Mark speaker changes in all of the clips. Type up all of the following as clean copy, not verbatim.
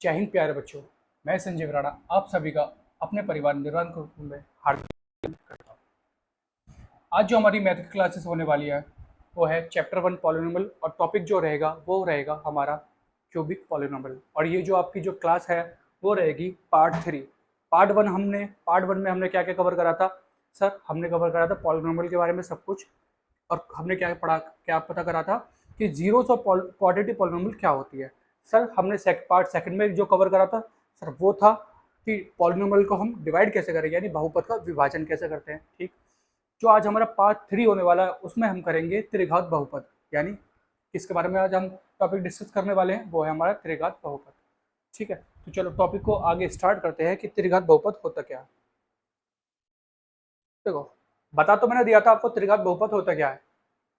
Speaker 1: जय हिंद प्यारे बच्चों। मैं संजय राणा आप सभी का अपने परिवार निर्वाण कुटुंब में हार्दिक करता हूँ। आज जो हमारी मैथ की क्लासेस होने वाली है वो है चैप्टर 1 पॉलिनोमियल, और टॉपिक जो रहेगा वो रहेगा हमारा क्यूबिक पॉलिनोमियल। और ये जो आपकी जो क्लास है वो रहेगी पार्ट 3। पार्ट वन में हमने क्या क्या कवर करा था सर? हमने कवर करा था पॉलिनोमियल के बारे में सब कुछ, और हमने क्या पढ़ा, क्या पता करा था कि जीरोस और क्वाड्रेटिक पॉलिनोमियल क्या होती है। सर हमने पार्ट सेकंड में जो कवर करा था सर वो था कि पॉलिनोमियल को हम डिवाइड कैसे करें, यानी बहुपद का विभाजन कैसे करते हैं। ठीक, जो आज हमारा पार्ट 3 होने वाला है उसमें हम करेंगे त्रिघात बहुपद, यानी किसके बारे में आज हम टॉपिक डिस्कस करने वाले हैं, वो है हमारा त्रिघात बहुपद। ठीक है, तो चलो टॉपिक को आगे स्टार्ट करते हैं कि त्रिघात बहुपद होता क्या है। देखो, बता तो मैंने दिया था आपको त्रिघात बहुपद होता क्या है।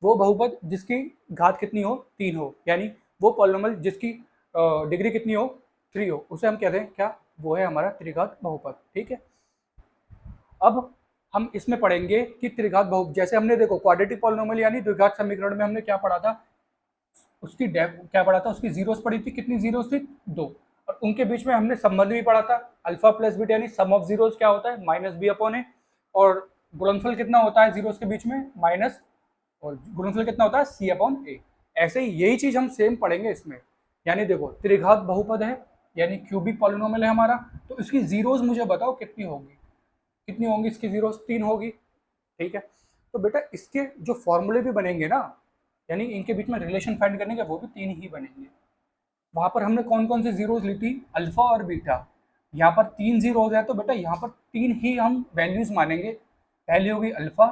Speaker 1: वो बहुपद जिसकी घात कितनी हो, 3 हो, यानी वो पॉलिनोमियल जिसकी डिग्री कितनी हो, 3 हो, उसे हम कहते हैं क्या, वो है हमारा त्रिघात बहुपद। ठीक है, अब हम इसमें पढ़ेंगे कि त्रिघात बहुपद, जैसे हमने देखो क्वाड्रेटिक पॉलिनोमियल यानी द्विघात समीकरण में हमने क्या पढ़ा था, उसकी डेफ क्या पढ़ा था, उसकी जीरोस पढ़ी थी, कितनी जीरोस थी, 2। और उनके बीच में हमने संबंध भी पढ़ा था, अल्फा प्लस बीटा यानी सम ऑफ जीरोस क्या होता है, माइनस बी अपॉन ए, और गुणनफल कितना होता है जीरोस के बीच में, माइनस, और गुणनफल कितना होता है, सी अपॉन ए। ऐसे ही यही चीज हम सेम पढ़ेंगे इसमें। यानी देखो त्रिघात बहुपद है यानी क्यूबिक पॉलिनोमियल है हमारा, तो इसकी जीरोस मुझे बताओ कितनी होगी, कितनी होंगी इसकी जीरोस, 3 होगी। ठीक है, तो बेटा इसके जो फॉर्मूले भी बनेंगे ना, यानी इनके बीच में रिलेशन फाइंड करने के, वो भी 3 ही बनेंगे। वहां पर हमने कौन कौन सी जीरोस ली थी, अल्फा और बीटा। यहाँ पर 3 जीरोस है तो बेटा यहाँ पर 3 ही हम वैल्यूज मानेंगे। पहली होगी अल्फा,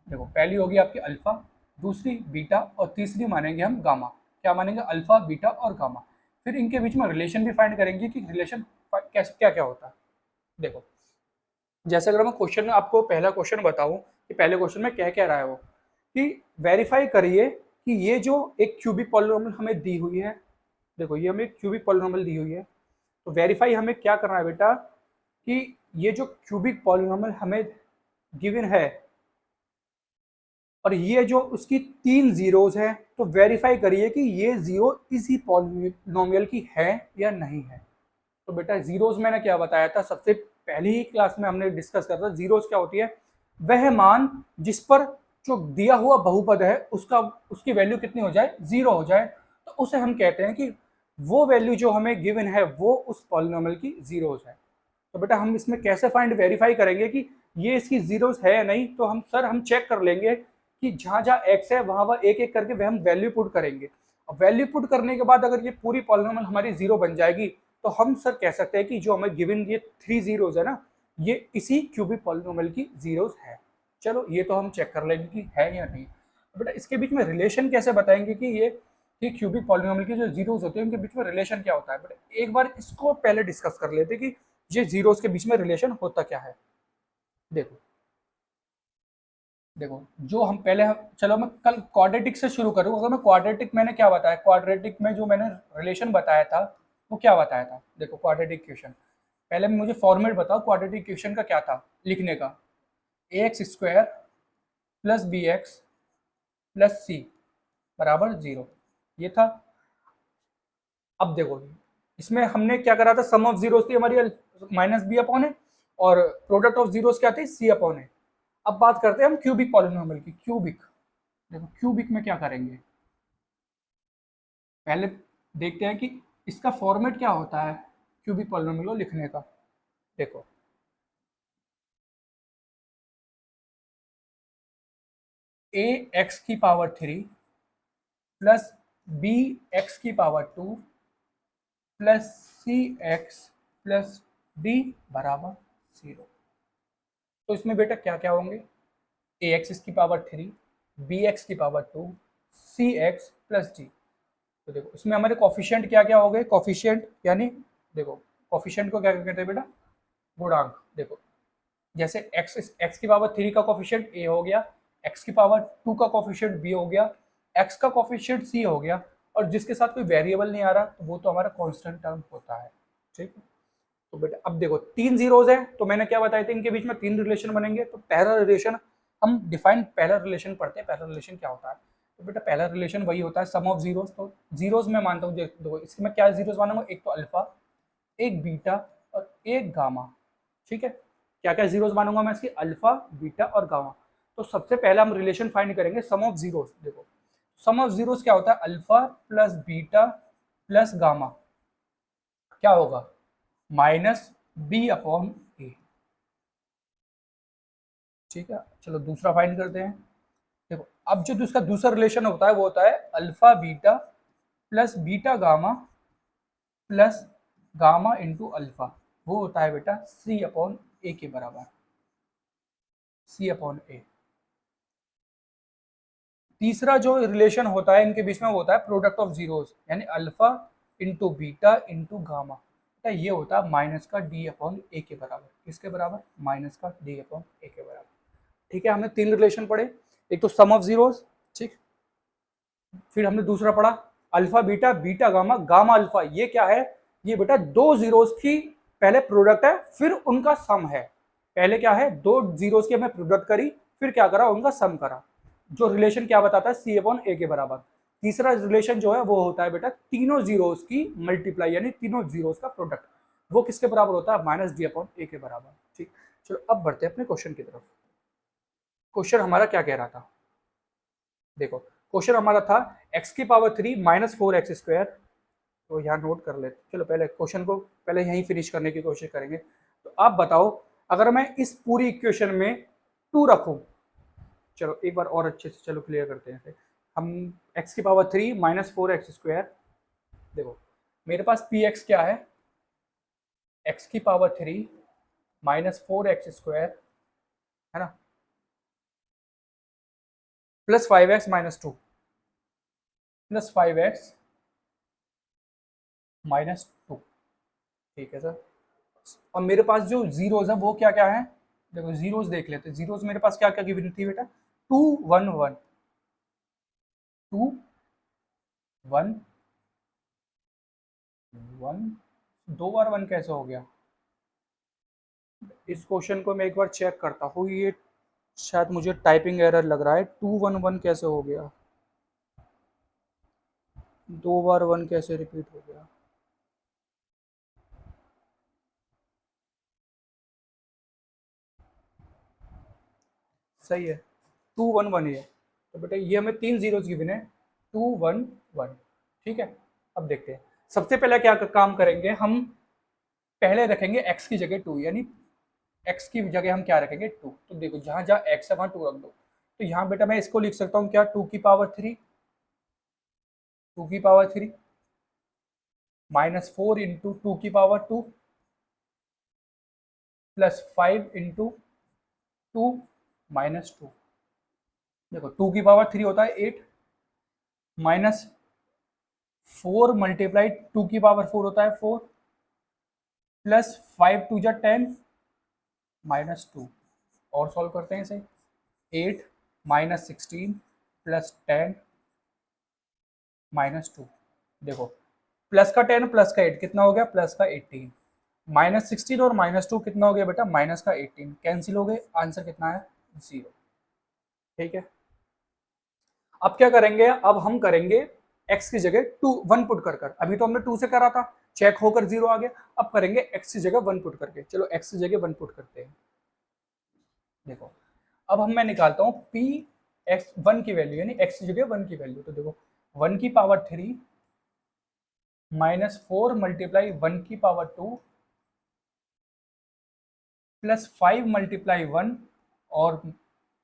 Speaker 1: देखो पहली होगी आपकी अल्फा, दूसरी बीटा, और तीसरी मानेंगे हम गामा। क्या मानेंगे, अल्फा बीटा और गामा। फिर इनके बीच में रिलेशन भी फाइंड करेंगे कि रिलेशन कैसे क्या क्या होता है। देखो, जैसे अगर मैं क्वेश्चन आपको पहला क्वेश्चन बताऊं कि पहले क्वेश्चन में क्या कह रहा है वो, कि वेरीफाई करिए कि ये जो एक क्यूबिक पॉलिनोमियल हमें दी हुई है, देखो ये हमें क्यूबिक पॉलिनोमियल दी हुई है, तो वेरीफाई हमें क्या करना है बेटा, कि ये जो क्यूबिक पॉलिनोमियल हमें गिवन है और ये जो उसकी 3 जीरोज है, तो वेरीफाई करिए कि ये जीरो इसी पॉलिनोमियल की है या नहीं है। तो बेटा जीरोस मैंने क्या बताया था, सबसे पहली ही क्लास में हमने डिस्कस करता था जीरोस क्या होती है, वह मान जिस पर जो दिया हुआ बहुपद है उसका उसकी वैल्यू कितनी हो जाए, 0 हो जाए, तो उसे हम कहते हैं कि वो वैल्यू जो हमें गिवन है वो उस पॉलिनोमियल की जीरोस है। तो बेटा हम इसमें कैसे फाइंड वेरीफाई करेंगे कि ये इसकी जीरोस है या नहीं, तो हम सर हम चेक कर लेंगे कि जहां जहां एक्स है वहां वहां एक एक करके वह हम वैल्यू पुट करेंगे। और वैल्यू पुट करने के बाद अगर ये पूरी पॉलिनोमियल हमारी 0 बन जाएगी, तो हम सर कह सकते हैं कि जो हमें गिवन ये 3 जीरोस है ना, ये इसी क्यूबिक पॉलिनोमियल की जीरोस है। चलो ये तो हम चेक कर लेंगे कि है या नहीं। तो बेटा इसके बीच में रिलेशन कैसे बताएंगे कि ये क्यूबिक पॉलिनोमियल की जो जीरोस होते हैं उनके बीच में रिलेशन क्या होता है। बेटा एक बार इसको पहले डिस्कस कर लेते कि ये जीरोस के बीच में रिलेशन होता क्या है। देखो, देखो जो हम पहले चलो मैं कल क्वाड्रेटिक से शुरू करूँ। अगर मैं क्वाड्रेटिक, मैंने क्या बताया क्वाड्रेटिक में, जो मैंने रिलेशन बताया था वो क्या बताया था, देखो क्वाड्रेटिक इक्वेशन, पहले मुझे फॉर्मेट बताओ क्वाड्रेटिक इक्वेशन का क्या था लिखने का, a x square plus B x plus c बराबर 0, ये था। अब देखो इसमें हमने क्या करा था, सम ऑफ जीरोस थी हमारी माइनस बी अपॉन है, और प्रोडक्ट ऑफ जीरोस क्या थी, सी अपॉन है। अब बात करते हैं हम क्यूबिक पॉलिनोमियल की। क्यूबिक, देखो क्यूबिक में क्या करेंगे, पहले देखते हैं कि इसका फॉर्मेट क्या होता है क्यूबिक पॉलिनोमियल को लिखने का। देखो ए एक्स की पावर 3 प्लस बी एक्स की पावर 2 प्लस सी एक्स प्लस डी बराबर 0। तो इसमें बेटा क्या क्या होंगे, ए एक्स की पावर 3, बी एक्स की पावर 2, सी एक्स प्लस डी। तो देखो इसमें हमारे कॉफिशिएंट क्या क्या हो गए, कॉफिशिएंट यानी देखो कॉफिशिएंट को क्या कहते हैं बेटा, गुणांक। देखो जैसे एक्स की पावर 3 का कॉफिशिएंट ए हो गया, एक्स की पावर 2 का कॉफिशिएंट बी हो गया, एक्स का कॉफिशिएंट सी हो गया, और जिसके साथ कोई वेरिएबल नहीं आ रहा तो वो तो हमारा कांस्टेंट टर्म होता है। ठीक है, तो बेटा अब देखो 3 जीरोज है, तो मैंने क्या बताया था इनके बीच में 3 रिलेशन बनेंगे। तो पहला रिलेशन हम डिफाइन, पहला रिलेशन पढ़ते हैं, पहला रिलेशन क्या होता है। तो बेटा पहला रिलेशन वही होता है सम ऑफ जीरोस। तो जीरोस में मानता हूँ, देखो इसमें क्या जीरोस मानूंगा, एक तो अल्फा, एक बीटा और एक गामा। ठीक है, क्या क्या जीरोस मानूंगा मैं इसकी, अल्फा, बीटा और गामा। तो सबसे पहले हम रिलेशन फाइंड करेंगे सम ऑफ जीरोस। देखो सम ऑफ जीरोस क्या होता है, alpha plus beta plus gamma क्या होगा, माइनस बी अपॉन ए। ठीक है, चलो दूसरा फाइंड करते हैं। देखो अब जो उसका दूसरा रिलेशन होता है वो होता है alpha beta plus beta gamma plus gamma into alpha, वो होता है बेटा सी अपॉन ए के बराबर, सी अपॉन ए। तीसरा जो रिलेशन होता है इनके बीच में वो होता है प्रोडक्ट ऑफ जीरोस, यानी alpha into beta into gamma, ये होता है माइनस का डी अपॉन ए के बराबर। किसके बराबर, माइनस का डी अपॉन ए के बराबर। ठीक है, हमने तीन रिलेशन पढ़े, एक तो सम ऑफ जीरोस, ठीक, फिर हमने दूसरा पढ़ा alpha beta beta gamma gamma alpha, ये क्या है, ये बेटा दो जीरोस की पहले प्रोडक्ट है फिर उनका सम है। पहले क्या है, दो जीरोस की हमने प्रोडक्ट करी फिर क्या करा, उनका सम करा। जो रिलेशन क्या बताता है, सी अपॉन ए के बराबर। तीसरा रिलेशन जो है वो होता है बेटा तीनों जीरोस की मल्टीप्लाई, यानी तीनों जीरोस का प्रोडक्ट, वो किसके बराबर होता है, माइनस डी अपॉन ए के बराबर। ठीक, चलो अब बढ़ते हैं अपने क्वेश्चन की तरफ। क्वेश्चन हमारा क्या कह रहा था, देखो क्वेश्चन हमारा था x की पावर 3 माइनस 4x स्क्वायर। तो यहाँ नोट कर लेते, चलो पहले क्वेश्चन को पहले यहीं फिनिश करने की कोशिश करेंगे। तो आप बताओ अगर मैं इस पूरी इक्वेशन में 2 रखूं, चलो एक बार और अच्छे से चलो क्लियर करते हैं इसे। हम x की पावर 3 माइनस 4x स्क्वायर, देखो मेरे पास पी एक्स क्या है, x की पावर 3 माइनस 4x स्क्वायर, है ना, plus 5x minus 2, plus 5x minus 2। ठीक है सर, और मेरे पास जो जीरोज है वो क्या क्या है, देखो जीरोज देख लेते हैं। जीरोज मेरे पास क्या क्या गिवन थी बेटा, 2 1 1, 2 1 1, 2 बार 1 कैसे हो गया, इस क्वेश्चन को मैं एक बार चेक करता हूँ, ये शायद मुझे टाइपिंग एरर लग रहा है। 2 1 1 कैसे हो गया, 2 बार 1 कैसे रिपीट हो गया, सही है 2 1 1 ही है। तो बेटा ये हमें तीन जीरोज गिवन है, 2 1 1। ठीक है, अब देखते हैं सबसे पहले क्या काम करेंगे हम, पहले रखेंगे x की जगह 2, यानी x की जगह हम क्या रखेंगे 2। तो देखो जहां जहां x है वहां 2 रख दो। तो यहाँ बेटा मैं इसको लिख सकता हूँ क्या, 2 की पावर 3, 2 की पावर 3 माइनस 4 इंटू 2 की पावर 2 प्लस 5 इंटू 2 माइनस 2। देखो 2 की पावर 3 होता है 8, माइनस 4 मल्टीप्लाई 2 की पावर 4 होता है 4, प्लस 5 टू जा 10 माइनस 2। और सॉल्व करते हैं इसे, 8 माइनस 16 प्लस 10 माइनस 2। देखो प्लस का 10 प्लस का 8 कितना हो गया, प्लस का 18, माइनस 16 और माइनस 2 कितना हो गया बेटा, माइनस का 18, कैंसिल हो गए, आंसर कितना है 0। ठीक है, अब क्या करेंगे, अब हम करेंगे x की जगह 1 पुट कर कर, अभी तो हमने 2 से करा था, चेक होकर 0 आ गया। अब करेंगे x की जगह 1 पुट करके, चलो x की जगह 1 पुट करते हैं। देखो अब हम मैं निकालता हूँ p x 1 की वैल्यू, यानी x की जगह 1 की वैल्यू। तो देखो 1 की पावर 3 माइनस 4 मल्टीप्लाई 1 की पावर 2 प्लस 5 मल्टीप्लाई 1 और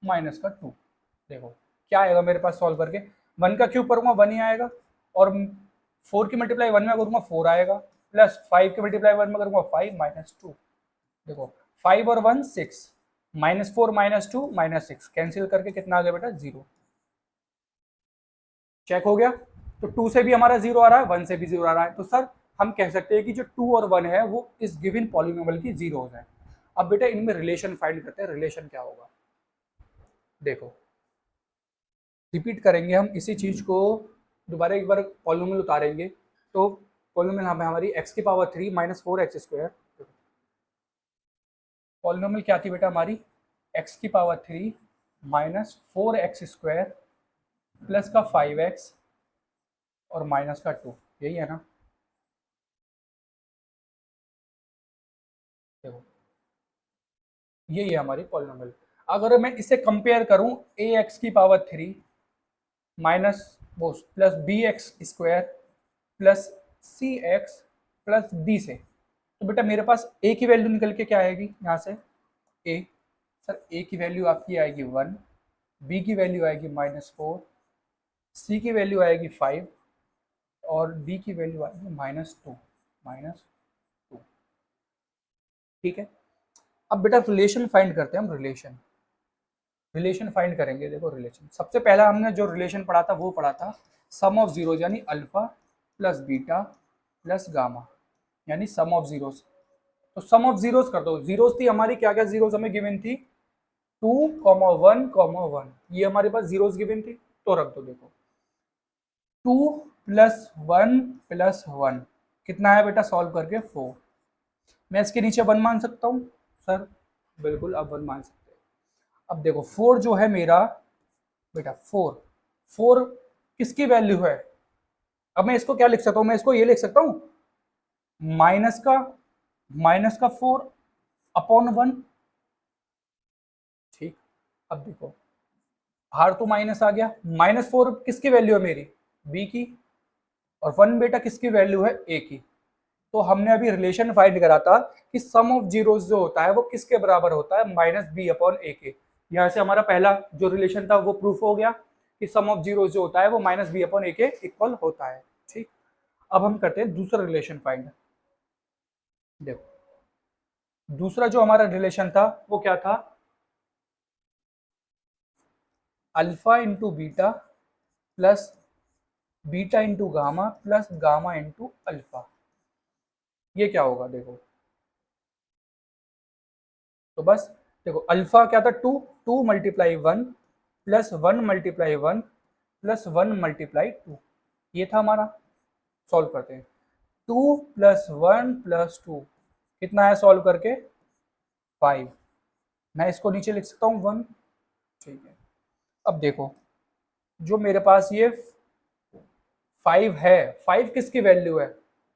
Speaker 1: माइनस का 2। देखो क्या आएगा मेरे पास सॉल्व करके, 1 का क्यूब करूंगा 1 ही आएगा, और 4 की मल्टीप्लाई 1 में करूंगा 4 आएगा, प्लस 5 की मल्टीप्लाई 1 में करूंगा 5 माइनस 2। देखो 5 और 1 6, माइनस 4 माइनस 2 माइनस 6, कैंसिल करके कितना आ गया बेटा 0। चेक हो गया, तो 2 से भी हमारा 0 आ रहा है, 1 से भी 0 आ रहा है। तो सर हम कह सकते हैं कि जो 2 और 1 है वो इस गिवन पॉलिनोमियल की जीरोस है। अब बेटा इनमें रिलेशन फाइंड करते हैं, रिलेशन क्या होगा, देखो रिपीट करेंगे हम इसी चीज को, दोबारा एक बार पॉलिनोमियल उतारेंगे। तो पॉलिनोमियल हमें हमारी x की power 3 minus 4x square, polynomial क्या थी बेटा हमारी, x की power 3 minus 4x square plus का 5x और माइनस का 2, यही है ना। देखो ये हमारी पॉलिनोमियल। अगर मैं इसे कंपेयर करूं ए एक्स की पावर 3 माइनस वो plus B x square plus सी एक्स प्लस डी से, तो बेटा मेरे पास ए की वैल्यू निकल के क्या आएगी यहाँ से, ए, सर ए की वैल्यू आपकी आएगी 1, बी की वैल्यू आएगी -4, सी की वैल्यू आएगी 5 और डी की वैल्यू आएगी -2। ठीक है, अब बेटा रिलेशन फाइंड करते हैं हम। रिलेशन फाइंड करेंगे। देखो रिलेशन, सबसे पहला हमने जो रिलेशन पढ़ा था वो पढ़ा था सम ऑफ जीरोज, यानी alpha plus beta plus gamma, यानी सम ऑफ जीरोज। तो सम ऑफ जीरोज कर दो। जीरोज थी हमारी, क्या क्या जीरोज हमें गिवन थी, 2, 1, 1, ये हमारे पास जीरोज गिवन थी, तो रख दो। देखो 2 प्लस 1 प्लस 1 कितना है बेटा, सॉल्व करके 4। मैं इसके नीचे 1 मान सकता हूँ सर, बिल्कुल अब 1 मान सकते हैं। अब देखो 4 जो है मेरा बेटा, 4 किसकी वैल्यू है, अब मैं इसको क्या लिख सकता हूँ, मैं इसको ये लिख सकता हूँ माइनस का 4 अपॉन 1। ठीक, अब देखो बाहर तो माइनस आ गया, -4 किसकी वैल्यू है मेरी, बी की, और 1 बेटा किसकी वैल्यू है, ए की। तो हमने अभी रिलेशन फाइंड करा था कि सम ऑफ जीरोस जो होता है वो किसके बराबर होता है, -b/a के। यहाँ से हमारा पहला जो रिलेशन था वो प्रूफ हो गया कि सम ऑफ जीरोस जो होता है वो -b/a के इक्वल होता है। ठीक, अब हम करते हैं दूसरा रिलेशन फाइंड। देखो दूसरा जो हमारा रिलेशन था वो क्या था, alpha into beta plus beta into gamma plus gamma into alpha. ये क्या होगा, देखो तो बस देखो अल्फा क्या था, 2 multiply 1 plus 1 multiply 1 plus 1 multiply 2, ये था हमारा। सॉल्व करते हैं, 2 प्लस 1 प्लस 2 कितना है, सॉल्व करके 5। मैं इसको नीचे लिख सकता हूँ 1। ठीक है, अब देखो जो मेरे पास ये 5 है, 5 किसकी वैल्यू है,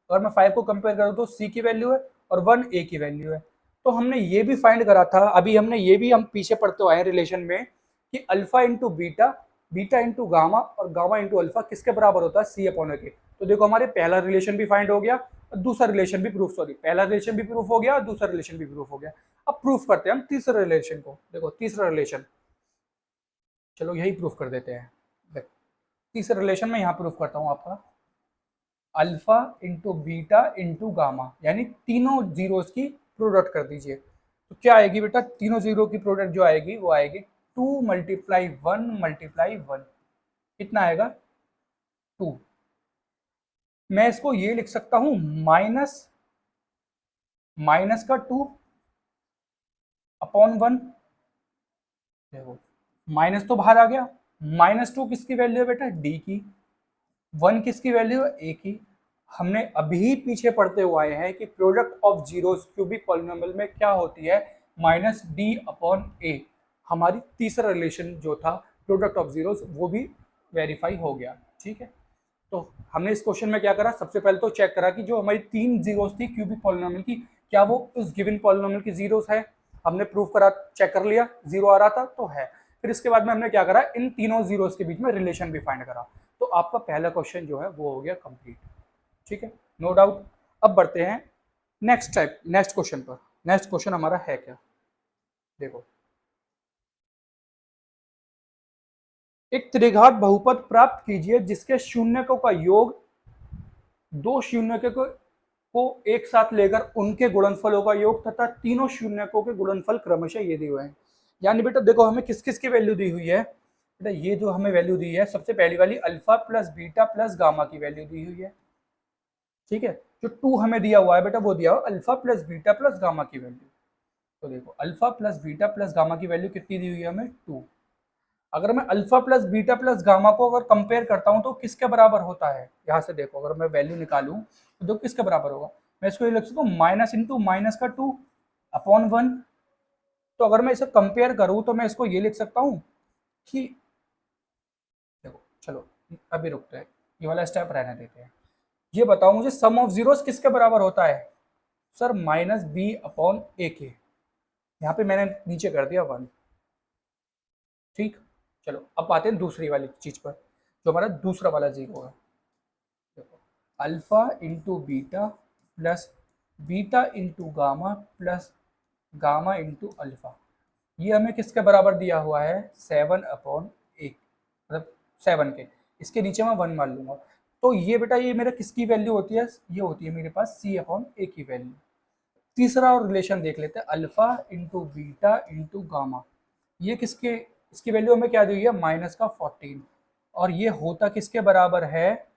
Speaker 1: अगर मैं 5 को कंपेयर करूँ तो सी की वैल्यू है और 1 ए की वैल्यू है। तो हमने ये भी फाइंड करा था, अभी हमने ये भी हम पीछे पढ़ते आए रिलेशन में कि alpha into beta, beta into gamma और गामा इंटू अल्फा किसके बराबर होता है, सी अपॉन ए के। तो देखो हमारे पहला रिलेशन भी फाइंड हो गया और दूसरा रिलेशन भी प्रूफ, सॉरी पहला रिलेशन भी प्रूफ हो गया और दूसरा रिलेशन भी प्रूफ हो गया। अब प्रूफ करते हैं हम तीसरे रिलेशन को। देखो तीसरा रिलेशन, चलो यही प्रूफ कर देते हैं। देखो तीसरा रिलेशन में यहाँ प्रूफ करता हूँ आपका, alpha into beta into gamma, यानी तीनों जीरोस की प्रोडक्ट कर दीजिए। तो क्या आएगी बेटा, तीनों जीरो की प्रोडक्ट जो आएगी वो आएगी 2 मल्टीप्लाई 1 मल्टीप्लाई 1, कितना आएगा 2। मैं इसको ये लिख सकता हूं माइनस का 2 अपॉन 1। देखो माइनस तो बाहर आ गया, -2 किसकी वैल्यू है बेटा, डी की, 1 किसकी वैल्यू है, ए की। हमने अभी पीछे पढ़ते हुए आए हैं कि product of zeros cubic polynomial में क्या होती है, -d/a। हमारी तीसरा रिलेशन जो था प्रोडक्ट ऑफ जीरोस वो भी वेरीफाई हो गया। ठीक है, तो हमने इस क्वेश्चन में क्या करा, सबसे पहले तो चेक करा कि जो हमारी 3 जीरोस थी क्यूबिक पॉलिनोमियल की, क्या वो उस गिवन पॉलिनोमियल की जीरोस है। हमने प्रूफ करा, चेक कर लिया, जीरो आ रहा था तो है। फिर इसके बाद में हमने क्या करा, इन तीनों जीरोस के बीच में रिलेशन भी फाइंड करा। तो आपका पहला क्वेश्चन जो है वो हो गया कंप्लीट। ठीक है, नो डाउट। अब बढ़ते हैं नेक्स्ट क्वेश्चन पर। नेक्स्ट क्वेश्चन हमारा है क्या, देखो एक त्रिघात बहुपद प्राप्त कीजिए जिसके शून्यकों का योग दो शून्यकों को एक साथ लेकर उनके गुणनफलों का योग तथा तीनों शून्यकों के गुणनफल क्रमशः ये दिए हुए हैं। यानी बेटा देखो हमें किस किस की वैल्यू दी हुई है बेटा, ये जो हमें वैल्यू दी है सबसे पहली वाली alpha plus beta plus gamma की वैल्यू दी हुई है। ठीक है, जो 2 हमें दिया हुआ है बेटा वो दिया हुआ alpha plus beta plus gamma की वैल्यू। तो देखो alpha plus beta plus gamma की वैल्यू कितनी दी हुई है हमें, 2। अगर मैं alpha plus beta plus gamma को अगर कंपेयर करता हूं तो किसके बराबर होता है, यहाँ से देखो अगर मैं वैल्यू निकालूं तो देखो किसके बराबर होगा, मैं इसको ये लिख सकता हूँ माइनस इंटू माइनस का 2 अपॉन 1। तो अगर मैं इसे कंपेयर करूं तो मैं इसको ये लिख सकता हूँ कि देखो चलो अभी रुकते हैं, ये वाला स्टेप रहने देते हैं। ये बताओ मुझे सम ऑफ जीरोस किसके बराबर होता है, सर माइनस बी अपॉन ए के, यहाँ पे मैंने नीचे कर दिया 1। ठीक, चलो अब आते हैं दूसरी वाली चीज पर, जो हमारा दूसरा वाला जीरो है। देखो alpha into beta plus beta into gamma plus gamma into alpha, ये हमें किसके बराबर दिया हुआ है 7 अपॉन 1, मतलब 7 के, इसके नीचे मैं 1 मान लूंगा। तो ये बेटा ये मेरा किसकी वैल्यू होती है, ये होती है मेरे पास सी अपॉन ए की वैल्यू। तीसरा और रिलेशन देख लेते हैं, alpha into beta into gamma, ये किसके, इसकी वैल्यू हमें क्या दी हुई है माइनस का 14, और ये होता किसके बराबर है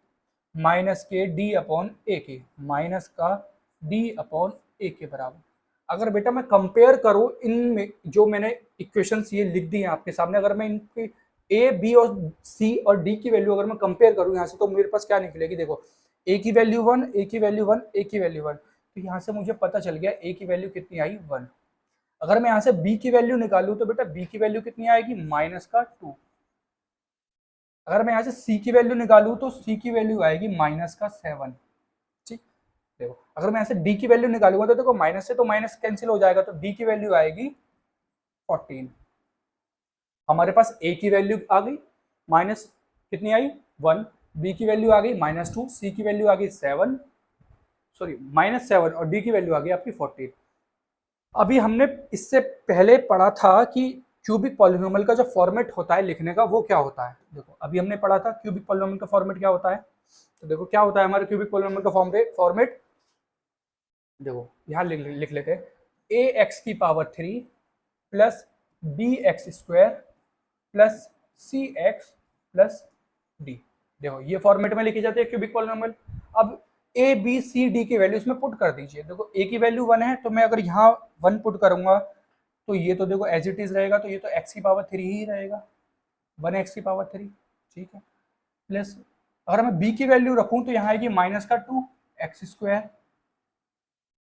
Speaker 1: माइनस के डी अपॉन ए के, माइनस का डी अपॉन ए के बराबर। अगर बेटा मैं कंपेयर करूं इन जो मैंने इक्वेशंस ये लिख दी हैं आपके सामने, अगर मैं इनकी ए बी और सी और डी की वैल्यू अगर मैं कंपेयर करूं यहाँ से, तो मेरे पास क्या निकलेगी, देखो ए की वैल्यू 1, ए की वैल्यू 1, ए की वैल्यू 1, तो यहाँ से मुझे पता चल गया ए की वैल्यू कितनी आई 1। अगर मैं यहाँ से बी की वैल्यू निकालूं तो बेटा बी की वैल्यू कितनी आएगी माइनस का 2। अगर मैं यहाँ से सी की वैल्यू निकालूं तो सी की वैल्यू आएगी माइनस का 7। ठीक, देखो अगर मैं यहाँ से डी की वैल्यू निकालूंगा तो देखो माइनस से तो माइनस कैंसिल हो जाएगा, तो डी की वैल्यू आएगी 14। हमारे पास ए की वैल्यू आ गई माइनस कितनी आई 1, बी की वैल्यू आ गई -2, सी की वैल्यू आ गई 7, सॉरी -7, और डी की वैल्यू आ गई आपकी 14। अभी हमने इससे पहले पढ़ा था कि क्यूबिक पॉलिनोमियल का जो फॉर्मेट होता है लिखने का वो क्या होता है। देखो अभी हमने पढ़ा था क्यूबिक पॉलिनोमियल का फॉर्मेट क्या होता है, तो देखो क्या होता है हमारे क्यूबिक पॉलिनोमियल का फॉर्मेट, देखो यहाँ लिख लेते हैं, ए एक्स की power 3 plus B x square plus सी एक्स प्लस डी। देखो ये फॉर्मेट में लिखी जाती है क्यूबिक पॉलिनोमियल। अब ए बी सी डी की वैल्यू इसमें पुट कर दीजिए। देखो ए की वैल्यू 1 है, तो मैं अगर यहाँ 1 पुट करूंगा तो ये तो देखो एज इट इज रहेगा, तो ये तो एक्स की पावर 3 ही रहेगा, 1x की पावर 3। ठीक है, प्लस अगर मैं बी की वैल्यू रखूं तो यहाँ आएगी माइनस का 2x स्क्वायर,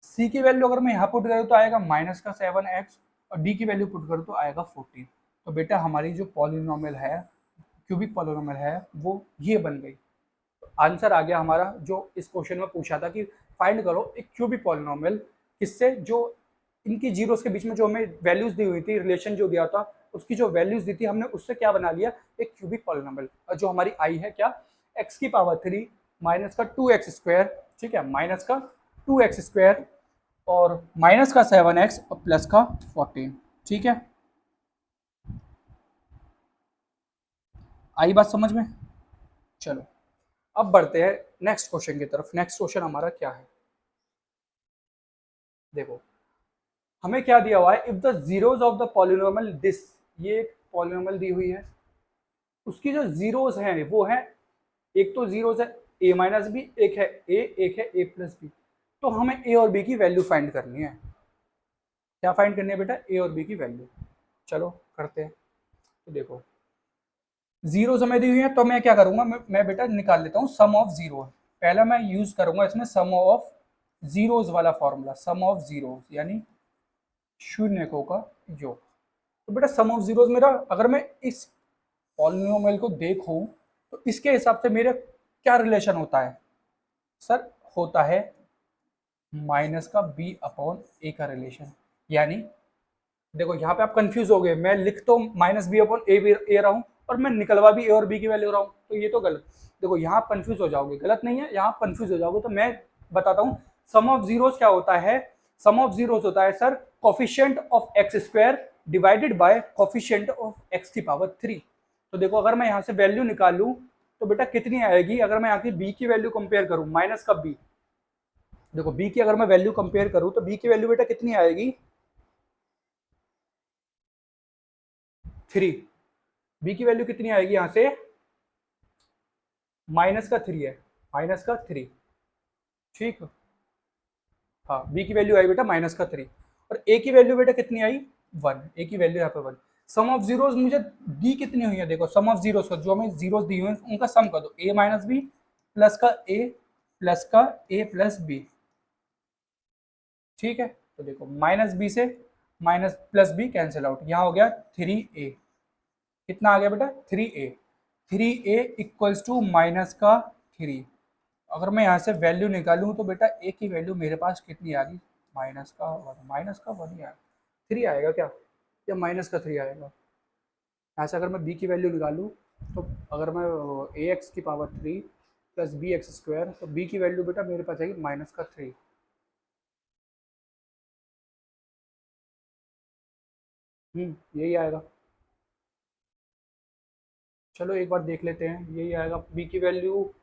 Speaker 1: सी की वैल्यू अगर मैं यहाँ पुट करूँ तो आएगा माइनस का 7x, और डी की वैल्यू पुट करूँ तो आएगा 14। तो बेटा हमारी जो पॉलिनोमियल है, क्यूबिक पॉलिनोमियल है, वो ये बन गई। तो आंसर आ गया हमारा, जो इस क्वेश्चन में पूछा था कि फाइंड करो एक क्यूबिक पॉलिनोमियल, किससे जो इनकी जीरोस के बीच में जो हमें वैल्यूज दी हुई थी, रिलेशन जो दिया था उसकी जो वैल्यूज दी थी, हमने उससे क्या बना लिया एक क्यूबिक पॉलिनोमियल। और जो हमारी आई है क्या x की पावर 3 माइनस का 2x स्क्वायर, ठीक है, माइनस का 2x स्क्वायर और माइनस का 7x और प्लस का 14। ठीक है, आई बात समझ में। चलो अब बढ़ते हैं नेक्स्ट क्वेश्चन की तरफ। नेक्स्ट क्वेश्चन हमारा क्या है, देखो हमें क्या दिया हुआ है, if the zeros of the polynomial this, ये एक पॉलिनोमियल दी हुई है, उसकी जो जीरोस हैं वो है, एक तो जीरोस है a माइनस बी, एक है a, एक है a प्लस बी। तो हमें a और b की वैल्यू फाइंड करनी है। क्या फाइंड करनी है बेटा, a और b की वैल्यू। चलो करते हैं। तो देखो जीरोस हमें दी हुई है, तो मैं क्या करूंगा, मैं बेटा निकाल लेता हूँ सम ऑफ जीरो। पहला मैं यूज करूंगा इसमें सम ऑफ जीरोस वाला फॉर्मूला, सम ऑफ जीरोस यानी शून्यकों का योग। तो बेटा सम ऑफ जीरोस मेरा, अगर मैं इस पॉलिनोमियल को देखूं तो इसके हिसाब से मेरा क्या रिलेशन होता है सर, होता है माइनस का b अपॉन ए का रिलेशन। यानी देखो यहाँ पे आप कंफ्यूज हो गए, मैं लिख तो माइनस बी अपॉन ए रहा हूँ और मैं निकलवा भी ए और बी की वैल्यू रहा हूँ, तो ये तो गलत। देखो यहाँ कंफ्यूज हो जाओगे, गलत नहीं है, यहाँ कंफ्यूज हो जाओगे। तो मैं बताता हूँ सम ऑफ जीरोस क्या होता है। सम ऑफ जीरोस होता है sir coefficient of x square divided by coefficient of x की पावर 3। तो देखो अगर मैं यहाँ से वैल्यू निकालूं तो बेटा कितनी आएगी, अगर मैं यहाँ की बी की वैल्यू कंपेयर करूँ माइनस का बी, देखो बी की अगर मैं वैल्यू कंपेयर करूँ तो बी की वैल्यू बेटा कितनी आएगी 3। बी की वैल्यू कितनी आएगी यहाँ से माइनस का 3 है, माइनस का 3। ठीक, हाँ बी की वैल्यू आई बेटा माइनस का 3, और ए की वैल्यू बेटा कितनी आई 1, ए की वैल्यू यहाँ पे 1। सम ऑफ जीरोस मुझे दी कितनी हुई है, देखो सम ऑफ जीरोस का जो हमें जीरोस दी हुई है उनका सम कर दो, ए माइनस बी प्लस का ए प्लस का ए प्लस बी। ठीक है, तो देखो माइनस बी से minus plus B cancel out, यहाँ हो गया 3a, कितना आ गया बेटा 3a, 3a equals two minus का 3, अगर मैं यहाँ से वैल्यू निकालूँ तो बेटा ए की वैल्यू मेरे पास कितनी आ गई, माइनस का वन ही आएगा, थ्री आएगा क्या, या माइनस का थ्री आएगा। यहाँ से अगर मैं बी की वैल्यू निकालूँ तो अगर मैं ए एक्स की power three plus B x square, तो बी की वैल्यू बेटा मेरे पास आएगी माइनस का थ्री। यही आएगा। चलो एक बार देख लेते हैं, यही आएगा, बी की वैल्यू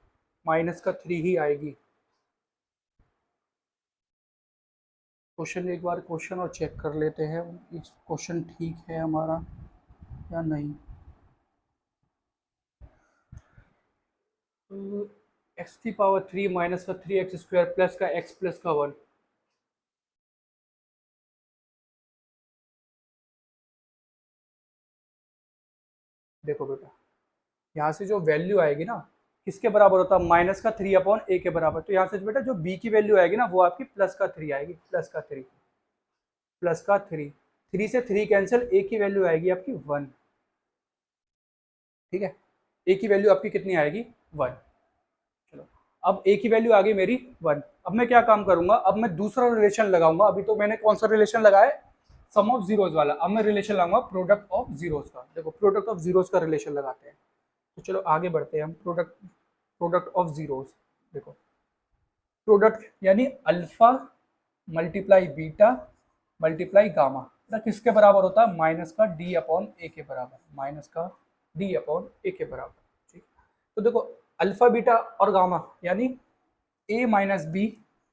Speaker 1: माइनस का थ्री ही आएगी। क्वेश्चन एक बार क्वेश्चन और चेक कर लेते हैं, इस क्वेश्चन ठीक है हमारा या नहीं। एक्स की पावर थ्री माइनस का थ्री एक्स स्क्वायर प्लस का एक्स प्लस का वन। देखो बेटा, यहाँ से जो वैल्यू आएगी ना, किसके बराबर होता है, माइनस का थ्री अपॉन ए के बराबर। तो यहाँ से बेटा जो बी की वैल्यू आएगी ना वो आपकी प्लस का थ्री आएगी, प्लस का थ्री, प्लस का थ्री, थ्री से थ्री कैंसिल, ए की वैल्यू आएगी आपकी वन। ठीक है, ए की वैल्यू आपकी कितनी आएगी, वन। चलो, अब ए की वैल्यू आ गई मेरी वन। अब मैं क्या काम करूंगा, अब मैं दूसरा रिलेशन लगाऊंगा। अभी तो मैंने कौन सा रिलेशन लगाया, सम ऑफ जीरोज वाला। अब मैं रिलेशन लगाऊंगा प्रोडक्ट ऑफ जीरोज का। देखो प्रोडक्ट ऑफ जीरोज का रिलेशन लगाते हैं। तो चलो आगे बढ़ते हैं हम, प्रोडक्ट प्रोडक्ट ऑफ जीरोज। देखो प्रोडक्ट यानी alpha multiply beta multiply gamma, तो किसके बराबर होता है, माइनस का डी अपॉन ए के बराबर, माइनस का डी अपॉन ए के बराबर। ठीक, तो देखो अल्फा बीटा और गामा यानी A minus B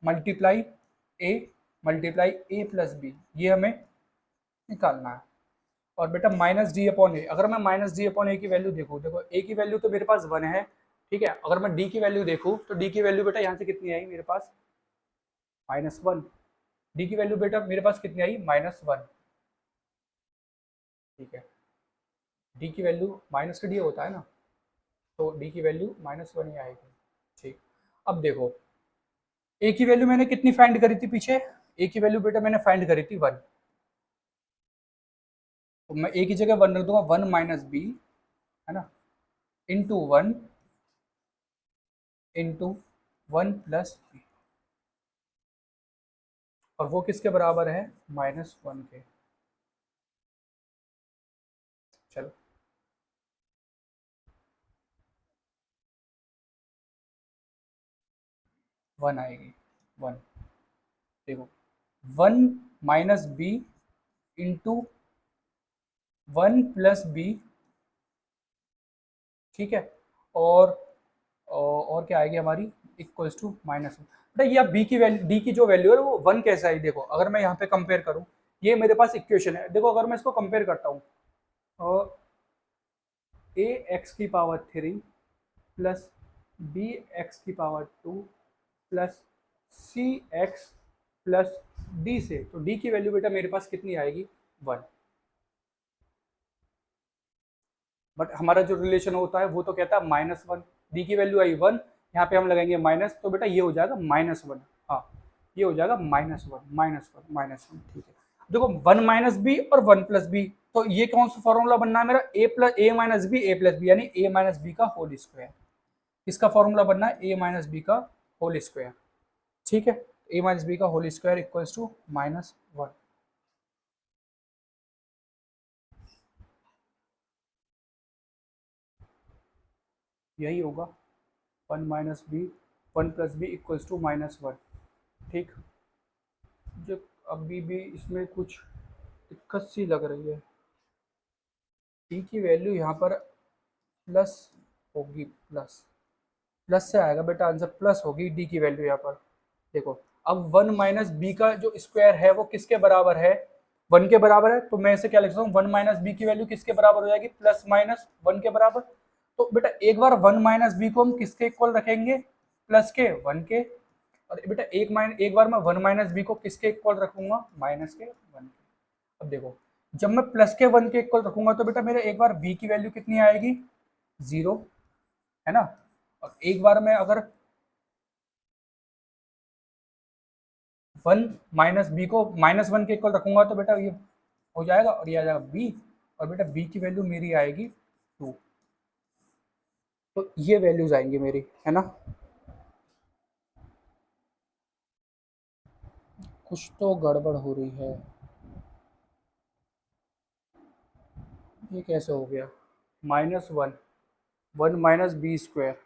Speaker 1: multiply A multiply A plus B, ये हमें निकालना है। और बेटा माइनस डी अपॉन ए, अगर मैं माइनस डी अपॉन ए की वैल्यू देखूँ, देखो ए की वैल्यू तो मेरे पास वन है, ठीक है। अगर मैं डी की वैल्यू देखूँ तो डी की वैल्यू बेटा यहाँ से कितनी आई मेरे पास, माइनस वन। डी की वैल्यू बेटा मेरे पास कितनी आई, माइनस वन। ठीक है, डी की वैल्यू माइनस का डी होता है ना, तो डी की वैल्यू माइनस वन ही आएगी। ठीक, अब देखो ए की वैल्यू मैंने कितनी फाइंड करी थी पीछे, ए की वैल्यू बेटा मैंने फाइंड करी थी वन। तो मैं ए की जगह वन रख दूंगा, वन माइनस बी, है ना, into one into one plus B, और वो किसके बराबर है, माइनस वन के। चलो वन आएगी, वन। देखो one minus B into one plus B, ठीक है, और क्या आएगी हमारी, इक्वल्स टू माइनस वन। बेटा ये बी की वैल्यू, डी की जो वैल्यू है वो वन कैसे आई, देखो अगर मैं यहाँ पे कंपेयर करूँ, ये मेरे पास इक्वेशन है। देखो अगर मैं इसको कंपेयर करता हूँ, ए एक्स की power three plus B X की पावर टू प्लस सी एक्स प्लस डी से, तो डी की वैल्यू बेटा मेरे पास कितनी आएगी, वन। बट हमारा जो रिलेशन होता है वो तो कहता है माइनस वन। डी की वैल्यू आई वन, यहाँ पे हम लगाएंगे माइनस, तो बेटा ये हो जाएगा माइनस वन। हाँ, ये हो जाएगा minus one, minus one, minus one. ठीक है, देखो वन माइनस बी और वन प्लस बी, तो ये कौन सा फॉर्मूला बनना है मेरा, A plus A minus B A plus B, यानी ए माइनस बी का होल स्क्वायर। इसका फॉर्मूला बनना है ए माइनस बी का होल स्क्वायर। ठीक है, ए माइनस बी का whole square equals two minus one. यही होगा, one minus B one plus B equals two minus one. ठीक, जो अभी भी इसमें कुछ दिक्कत सी लग रही है, डी की वैल्यू यहाँ पर प्लस होगी, प्लस प्लस से आएगा बेटा आंसर, प्लस होगी डी की वैल्यू यहाँ पर। देखो अब वन माइनस बी का जो स्क्वायर है वो किसके बराबर है, वन के बराबर है। तो मैं इसे क्या लिख सकता हूँ, वन माइनस बी की वैल्यू किसके बराबर हो जाएगी, प्लस माइनस वन के बराबर। तो बेटा एक बार वन माइनस बी को हम किसके इक्वल रखेंगे, प्लस के, वन के। और बेटा एक बार मैं वन माइनस बी को किसके इक्वल रखूंगा, माइनस के, वन के। अब देखो जब मैं प्लस के वन के इक्वल रखूंगा तो बेटा मेरे एक बार बी की वैल्यू कितनी आएगी, जीरो, है ना। और एक बार मैं अगर वन माइनस बी को माइनस वन के इक्वल रखूंगा तो बेटा ये हो जाएगा, और ये आ जाएगा बी, और बेटा बी की वैल्यू मेरी आएगी टू। तो ये वैल्यूज आएंगी मेरी, है ना। कुछ तो गड़बड़ हो रही है। ये कैसे हो गया? -1, 1 माइनस बी स्क्वायर,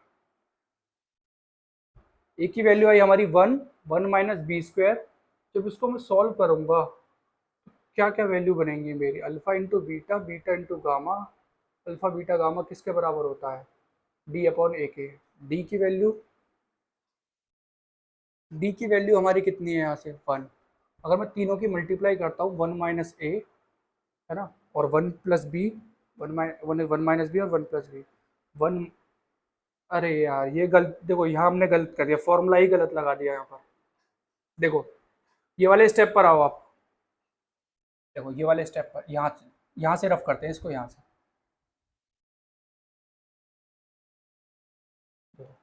Speaker 1: एक ही वैल्यू आई हमारी 1, 1 माइनस बी स्क्वायर। जब इसको मैं सॉल्व करूंगा क्या क्या वैल्यू बनेंगी मेरी? Alpha into beta, beta into gamma, alpha beta gamma किसके बराबर होता है? डी अपॉन ए के। डी की वैल्यू, डी की वैल्यू हमारी कितनी है यहाँ से? 1। अगर मैं तीनों की मल्टीप्लाई करता हूँ, 1 माइनस ए है ना, और 1 प्लस बी, 1 माइनस बी और 1 प्लस बी, 1। अरे यार ये गलत, देखो यहाँ हमने गलत कर दिया, फॉर्मूला ही गलत लगा दिया यहाँ पर। देखो ये वाले स्टेप पर आओ आप, देखो ये वाले स्टेप पर, यहाँ से रफ करते हैं इसको, यहाँ से देखो,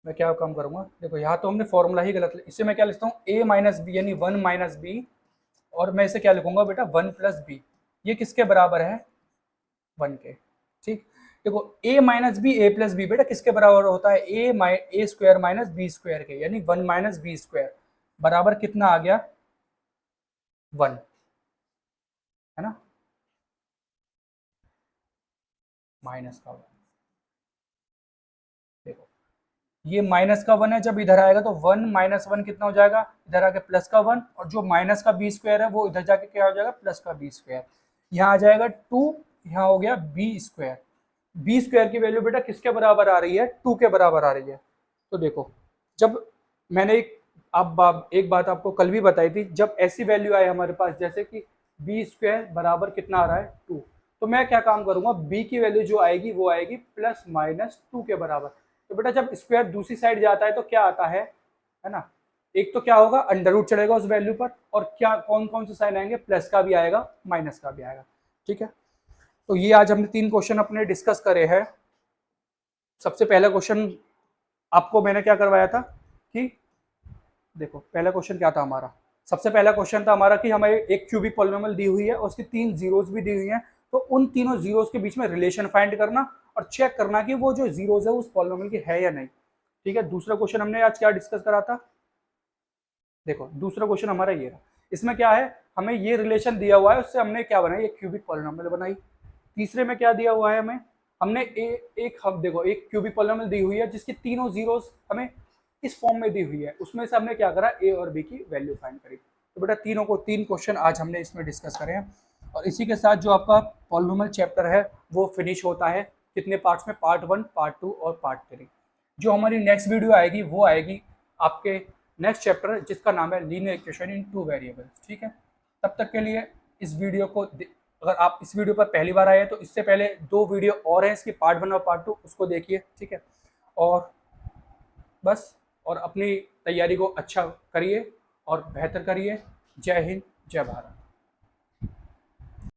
Speaker 1: मैं क्या काम करूंगा, देखो यहाँ तो हमने फॉर्मूला ही गलत, इससे मैं क्या लिखता हूँ? ए माइनस बी यानी 1 माइनस बी, और मैं इसे क्या लिखूंगा बेटा? 1 प्लस बी। ये किसके बराबर है? 1 के। ठीक, देखो a minus B, A plus B बेटा किसके बराबर होता है? A square minus B square के, यानी 1 माइनस बी स्क्वायर बराबर कितना आ गया? 1, है ना, माइनस का 1। देखो ये माइनस का 1 है, जब इधर आएगा तो 1 माइनस 1 कितना हो जाएगा? इधर आके प्लस का 1, और जो माइनस का बी स्क्वायर है वो इधर जाके क्या हो जाएगा? प्लस का बी स्क्वायर। यहाँ आ जाएगा 2, यहाँ हो गया बी स्क्वायर। बी स्क्वायर की वैल्यू बेटा किसके बराबर आ रही है? 2 के बराबर आ रही है। तो देखो जब मैंने एक बात आपको कल भी बताई थी, जब ऐसी वैल्यू आए हमारे पास जैसे कि बी स्क्वायर बराबर कितना आ रहा है? 2, तो मैं क्या काम करूंगा? बी की वैल्यू जो आएगी वो आएगी प्लस माइनस 2 के बराबर। तो बेटा जब स्क्वायर दूसरी साइड जाता है तो क्या आता है ना, एक तो क्या होगा? अंडर रूट चढ़ेगा उस वैल्यू पर, और क्या कौन कौन से साइन आएंगे? प्लस का भी आएगा, माइनस का भी आएगा। ठीक है, तो ये आज हमने 3 क्वेश्चन अपने डिस्कस करे हैं। सबसे पहला क्वेश्चन आपको मैंने क्या करवाया था कि देखो पहला क्वेश्चन क्या था हमारा? सबसे पहला क्वेश्चन था हमारा कि हमें एक क्यूबिक पॉलिनोमियल दी हुई है और उसकी 3 जीरोस भी दी हुई हैं, तो उन तीनों जीरोस के बीच में रिलेशन फाइंड करना और चेक करना कि वो जो जीरोस है उस पॉलिनोमियल की है या नहीं। ठीक है, दूसरा क्वेश्चन हमने आज क्या डिस्कस करा था? देखो दूसरा क्वेश्चन हमारा ये रहा, इसमें क्या है? हमें ये रिलेशन दिया हुआ है, उससे हमने क्या बनाई? एक क्यूबिक पॉलिनोमियल बनाई। तीसरे में क्या दिया हुआ है हमें? हमने हम देखो एक क्यूबिक पॉलिनोमियल दी हुई है जिसकी तीनों जीरोस हमें इस फॉर्म में दी हुई है, उसमें से हमने क्या करा? ए और बी की वैल्यू फाइंड करी। तो बेटा तीन क्वेश्चन आज हमने इसमें डिस्कस करे हैं, और इसी के साथ जो आपका पॉलिनोमियल चैप्टर है वो फिनिश होता है। कितने पार्ट्स में? पार्ट 1, पार्ट 2 और पार्ट 3। जो हमारी नेक्स्ट वीडियो आएगी वो आएगी आपके नेक्स्ट चैप्टर जिसका नाम है लीनियर इक्वेशन इन 2 वेरिएबल्स। ठीक है, तब तक के लिए इस वीडियो को, अगर आप इस वीडियो पर पहली बार आए हैं तो इससे पहले 2 वीडियो और हैं इसकी, पार्ट 1 और पार्ट 2, उसको देखिए। ठीक है, और बस, और अपनी तैयारी को अच्छा करिए और बेहतर करिए। जय हिंद, जय भारत।